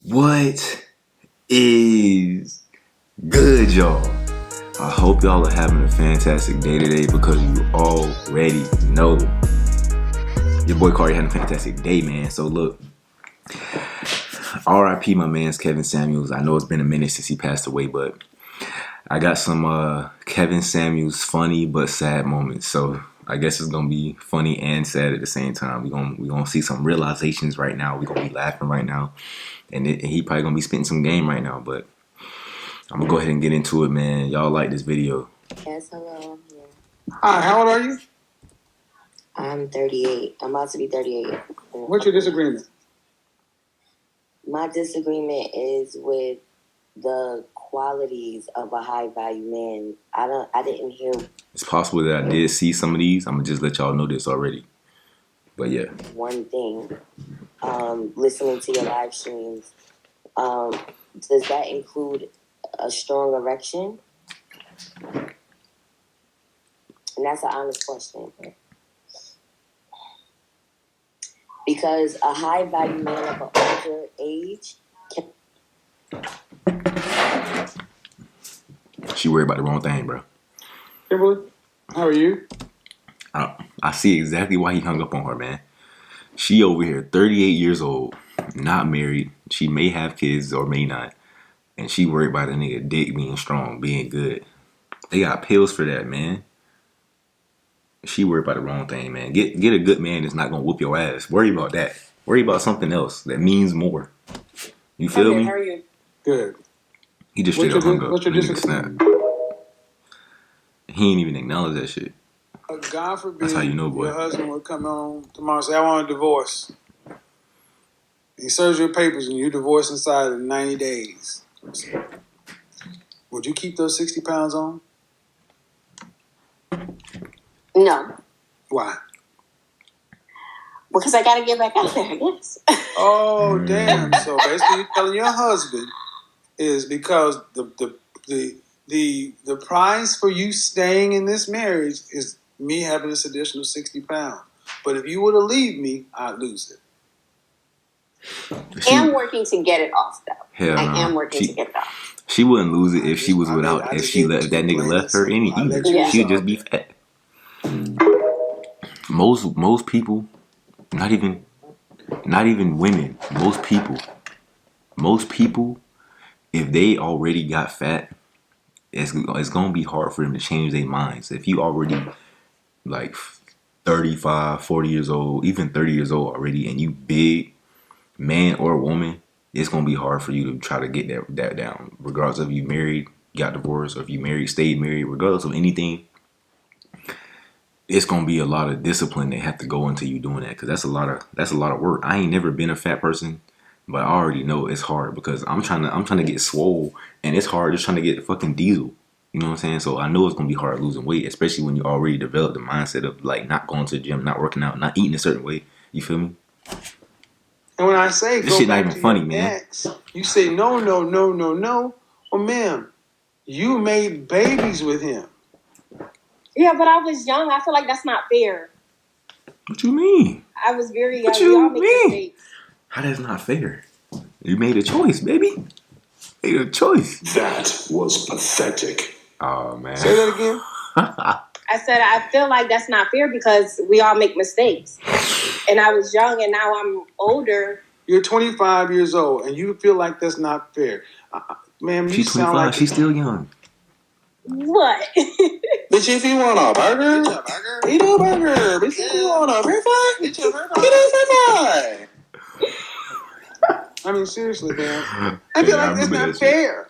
What is good, y'all? I hope y'all are having a fantastic day today because you already know your boy Kari had a fantastic day, man. So look, R.I.P. my man's Kevin Samuels. I know it's been a minute since he passed away, but I got some Kevin Samuels funny but sad moments. So I guess it's gonna be funny and sad at the same time. We're gonna see some realizations right now. We're gonna be laughing right now, and he probably gonna be spitting some game right now. But I'm gonna go ahead and get into it, man. Y'all like this video? Yes, hello. Yeah. Hi, how old are you? I'm 38. I'm about to be 38. What's your disagreement? My disagreement is with the qualities of a high value man. I didn't hear It's possible that I did see some of these. I'm gonna just let y'all know this already. But yeah, one thing. Listening to your live streams. Does that include a strong erection? And that's an honest question. Because a high value man of an older age can... she worried about the wrong thing, bro. Kimberly, how are you? I see exactly why he hung up on her, man. She over here, 38 years old, not married. She may have kids or may not. And she worried about a nigga dick being strong, being good. They got pills for that, man. She worried about the wrong thing, man. Get a good man that's not gonna whoop your ass. Worry about that. Worry about something else that means more. You feel me? How are you? Good. He just straight up hung up. What's your Snap. He ain't even acknowledge that shit. God forbid That's how you know, boy. Your husband would come on tomorrow and say, I want a divorce. He serves your papers and you divorce inside of 90 days. Would you keep those 60 pounds on? No. Why? Because I gotta get back out there, I guess. Oh, damn. So basically you're telling your husband is because the price for you staying in this marriage is me having this additional 60 pounds. But if you were to leave me, I'd lose it. I am working to get it off, though. Hell no. I am working to get it off. She wouldn't lose it if she was without. If that nigga left her any either, she'd just be fat. Most people, not even women. Most people, if they already got fat, it's gonna be hard for them to change their minds. If you already like 35, 40 years old, even 30 years old already, and you big, man or woman, it's gonna be hard for you to try to get that down. Regardless of you married, got divorced, or if you married, stayed married, regardless of anything, it's gonna be a lot of discipline that have to go into you doing that, because that's a lot of work. I ain't never been a fat person, but I already know it's hard because I'm trying to get swole, and it's hard just trying to get fucking diesel. You know what I'm saying? So I know it's gonna be hard losing weight, especially when you already developed the mindset of like not going to the gym, not working out, not eating a certain way. You feel me? And when I say this shit not even funny, man. Ex, you say no. Well, ma'am, you made babies with him. Yeah, but I was young. I feel like that's not fair. What you mean? I was very young. What you make mean? mistakes. How that's not fair? You made a choice, baby. Made a choice. That was pathetic. Oh, man. Say that again. I said I feel like that's not fair because we all make mistakes. And I was young, and now I'm older. You're 25 years old, and you feel like that's not fair. Ma'am, you She's sound 25. like... She's still young. What? Bitch, if you want a burger, eat a burger. Bitch, if you want a french fry, get a french fry. I mean, seriously, man. I feel like that's not fair.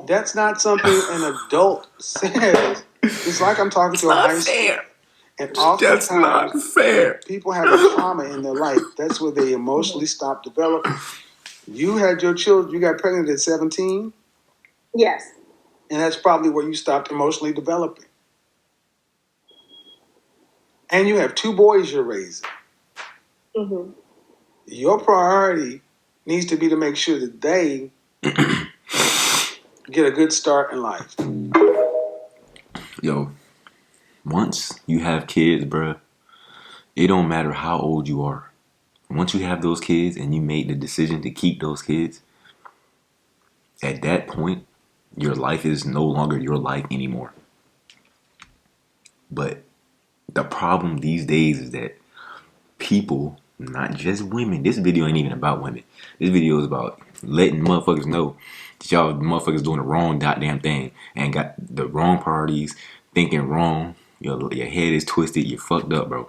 That's not something an adult says. It's like I'm talking to a high schooler. And That's not fair. People have a trauma in their life. That's where they emotionally stop developing. You had your children, you got pregnant at 17? Yes. And that's probably where you stopped emotionally developing. And you have 2 boys you're raising. Mm-hmm. Your priority needs to be to make sure that they get a good start in life. Yo, once you have kids, bruh, it don't matter how old you are. Once you have those kids and you made the decision to keep those kids, at that point, your life is no longer your life anymore. But the problem these days is that people, not just women, this video ain't even about women. This video is about letting motherfuckers know that y'all motherfuckers doing the wrong goddamn thing and got the wrong priorities, thinking wrong. Your head is twisted. You're fucked up, bro.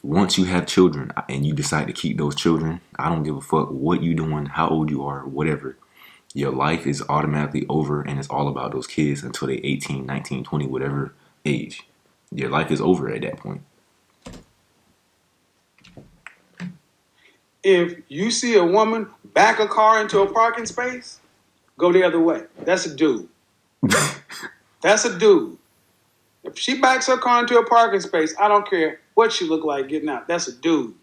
Once you have children and you decide to keep those children, I don't give a fuck what you doing, how old you are, whatever. Your life is automatically over and it's all about those kids until they 18, 19, 20, whatever age. Your life is over at that point. If you see a woman back a car into a parking space, go the other way. That's a dude. That's a dude. If she backs her car into a parking space, I don't care what she look like getting out. That's a dude.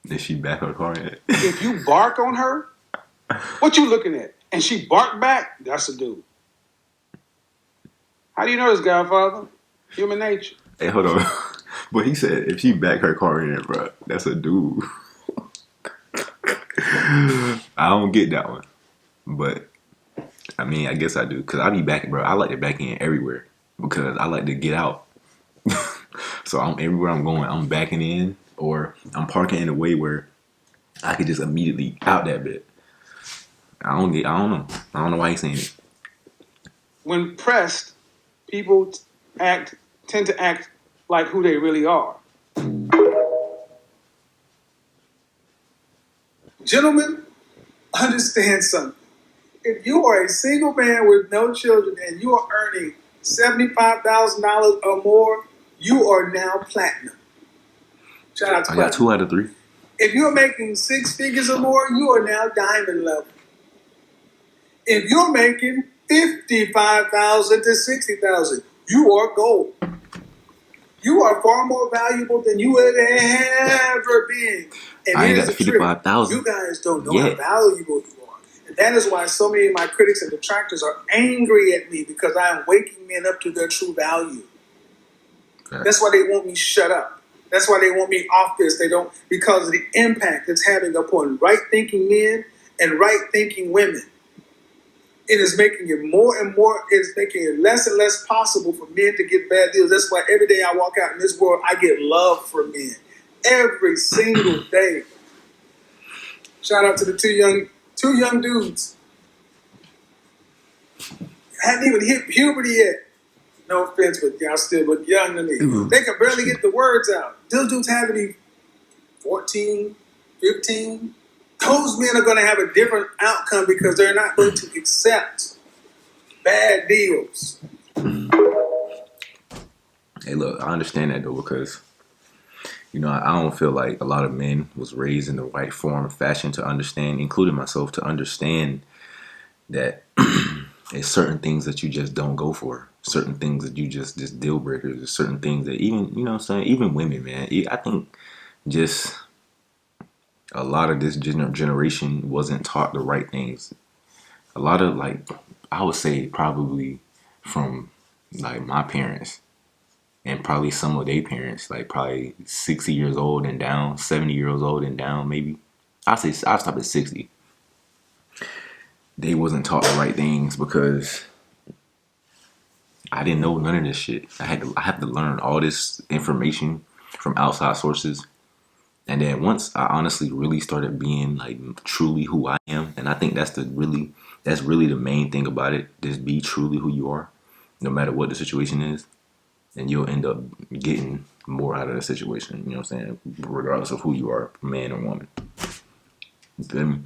Did she back her car in? If you bark on her, what you looking at? And she barked back, that's a dude. How do you know this, Godfather? Human nature. Hey, hold on. But he said if she back her car in, bro, that's a dude. I don't get that one. But, I mean, I guess I do. Because I be backing, bro. I like to back in everywhere. Because I like to get out. So I'm everywhere I'm going, I'm backing in. Or I'm parking in a way where I could just immediately out that bit. I don't know. I don't know why he's saying it. When pressed, people tend to act like who they really are. Gentlemen, understand something. If you are a single man with no children and you are earning $75,000 or more, you are now platinum. Shout out to I got 2 out of 3. If you're making 6 figures or more, you are now diamond level. If you're making $55,000 to $60,000, you are gold. You are far more valuable than you would ever been. And I ain't here's got the trick. 55,000. You guys don't know how valuable you are. And that is why so many of my critics and detractors are angry at me, because I am waking men up to their true value. Okay. That's why they want me shut up. That's why they want me off this. They don't, because of the impact it's having upon right-thinking men and right-thinking women. It is making it more and more, it's making it less and less possible for men to get bad deals. That's why every day I walk out in this world, I get love from men. Every single day. Shout out to the two young dudes. Hadn't even hit puberty yet. No offense, but y'all still look young to me. Mm-hmm. They can barely get the words out. Those dudes have to be 14, 15. Those men are going to have a different outcome because they're not going to accept bad deals. Hey, look, I understand that, though, because, you know, I don't feel like a lot of men was raised in the right form and fashion to understand, including myself, to understand that it's certain things that you just don't go for. Certain things that you just deal breakers. There's certain things that even, you know what I'm saying, even women, man. I think just a lot of this generation wasn't taught the right things. A lot of, like, I would say probably from, like, my parents and probably some of their parents, like probably 60 years old and down, 70 years old and down, maybe. I'll stop at 60. They wasn't taught the right things because I didn't know none of this shit. I had to learn all this information from outside sources. And then once I honestly really started being like truly who I am, and I think that's really the main thing about it. Just be truly who you are, no matter what the situation is, and you'll end up getting more out of the situation. You know what I'm saying? Regardless of who you are, man or woman. You feel me?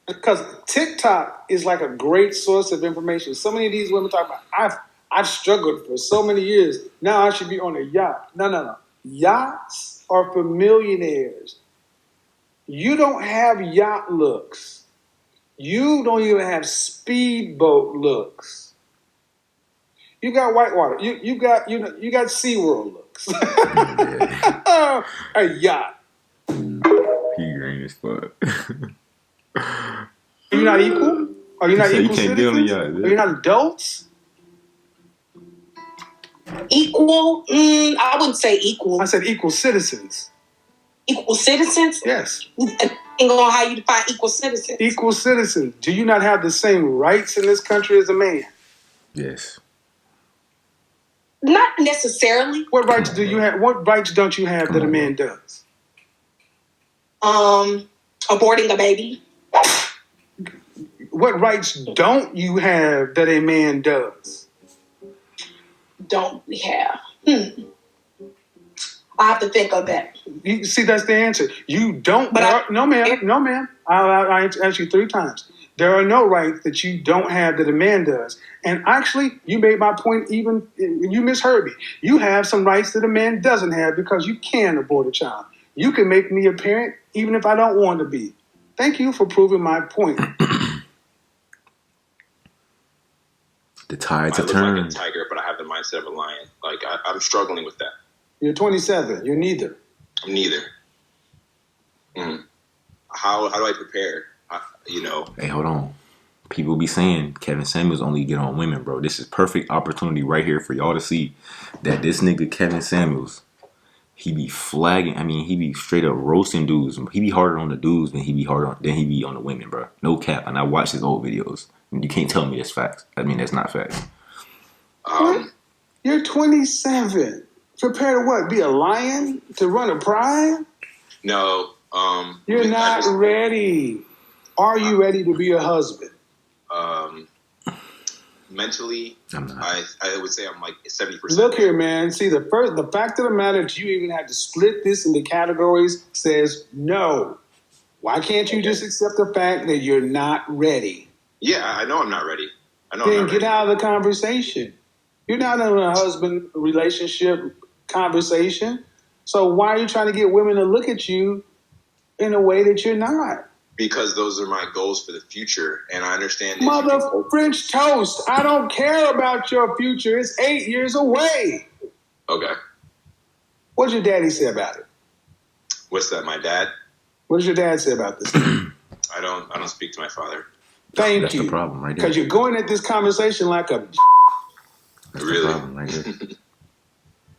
Because TikTok is like a great source of information. So many of these women talk about, I've struggled for so many years. Now I should be on a yacht. No. Yachts are for millionaires. You don't have yacht looks. You don't even have speedboat looks. You got whitewater. You got SeaWorld looks. A yacht. He green as fuck. Are you not equal? Are you not equal citizens? Are you not adults? Equal? I wouldn't say equal. I said equal citizens. Equal citizens? Yes. And on how you define equal citizens. Equal citizens. Do you not have the same rights in this country as a man? Yes. Not necessarily. What rights do you have? What rights don't you have that a man does? Aborting a baby. What rights don't you have that a man does? Don't we have? I have to think of that. You see, that's the answer. You don't. No, ma'am. No, ma'am. I asked you 3 times. There are no rights that you don't have that a man does. And actually, you made my point even, you misheard me. You have some rights that a man doesn't have because you can abort a child. You can make me a parent even if I don't want to be. Thank you for proving my point. The tides I are look turning. like a tiger, but I have the mindset of a lion. Like, I'm struggling with that. You're 27. You're neither. I'm neither. How do I prepare? Hey, hold on. People be saying Kevin Samuels only get on women, bro. This is perfect opportunity right here for y'all to see that this nigga Kevin Samuels, he be flagging. I mean, he be straight up roasting dudes. He be harder on the dudes than he be on the women, bro. No cap. And I watch his old videos. You can't tell me that's facts. I mean, that's not facts. You're 27. Prepare to what? Be a lion? To run a pride? No. You're not ready. Are you ready to be a husband? Mentally, I'm not. I would say I'm like 70%. Look here, man. See, the fact of the matter that you even had to split this into categories says no. Why can't you just accept the fact that you're not ready? Yeah, I know I'm not ready. Then get out of the conversation. You're not in a husband relationship conversation. So why are you trying to get women to look at you in a way that you're not? Because those are my goals for the future, and I understand. Mother French toast. I don't care about your future. It's 8 years away. Okay. What did your daddy say about it? What's that? My dad? What does your dad say about this? I don't speak to my father. Thank That's you. the problem right there. Because you're going at this conversation like a. That's really? the problem right there.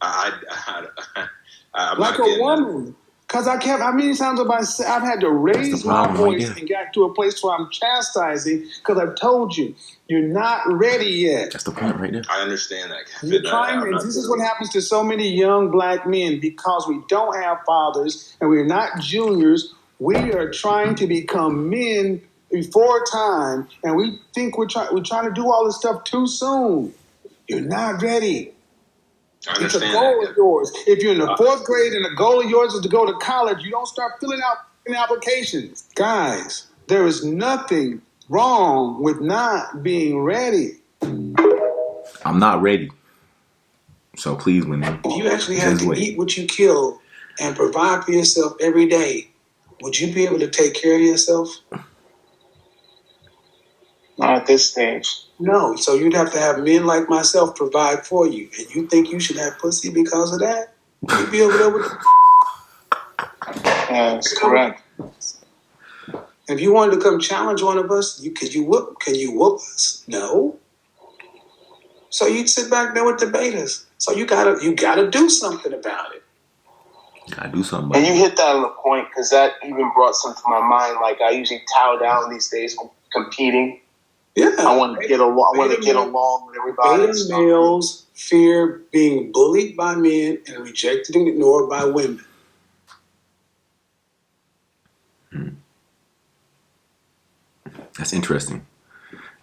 I'm like not a woman. Because how many times I've had to raise my voice and get to a place where I'm chastising because I've told you, you're not ready yet. That's the point right there. I understand that. You're trying, and this is what happens to so many young black men because we don't have fathers and we're not juniors. We are trying to become men before time, and we think we're trying to do all this stuff too soon. You're not ready. It's a goal of yours. If you're in the 4th grade and the goal of yours is to go to college, you don't start filling out applications. Guys, there is nothing wrong with not being ready. I'm not ready. So please, women. If you actually have to eat what you kill and provide for yourself every day, would you be able to take care of yourself? Not at this stage. No, so you'd have to have men like myself provide for you. And you think you should have pussy because of that? You'd be over there with That's correct. If you wanted to come challenge one of us, can you whoop us? No. So you'd sit back there with the betas. So you gotta do something about it. Gotta do something about it. And you hit that on the point because that even brought something to my mind. Like I usually tower down these days competing. Yeah, I want to get along. With everybody. Beta males fear being bullied by men and rejected and ignored by women. That's interesting.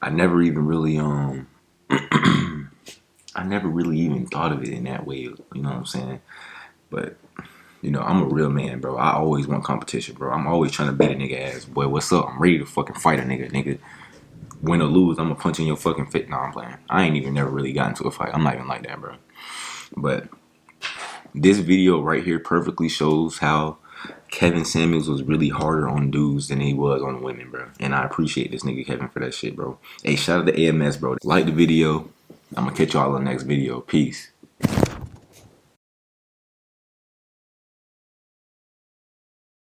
I never even really I never really even thought of it in that way. You know what I'm saying? But I'm a real man, bro. I always want competition, bro. I'm always trying to beat a nigga ass. Boy, what's up? I'm ready to fucking fight a nigga. Win or lose, I'm gonna punch in your fucking face. No, I'm playing. I ain't even never really got into a fight. I'm not even like that, bro. But this video right here perfectly shows how Kevin Samuels was really harder on dudes than he was on women, bro. And I appreciate this nigga Kevin for that shit, bro. Hey, shout out to AMS, bro. Like the video. I'm gonna catch y'all in the next video. Peace.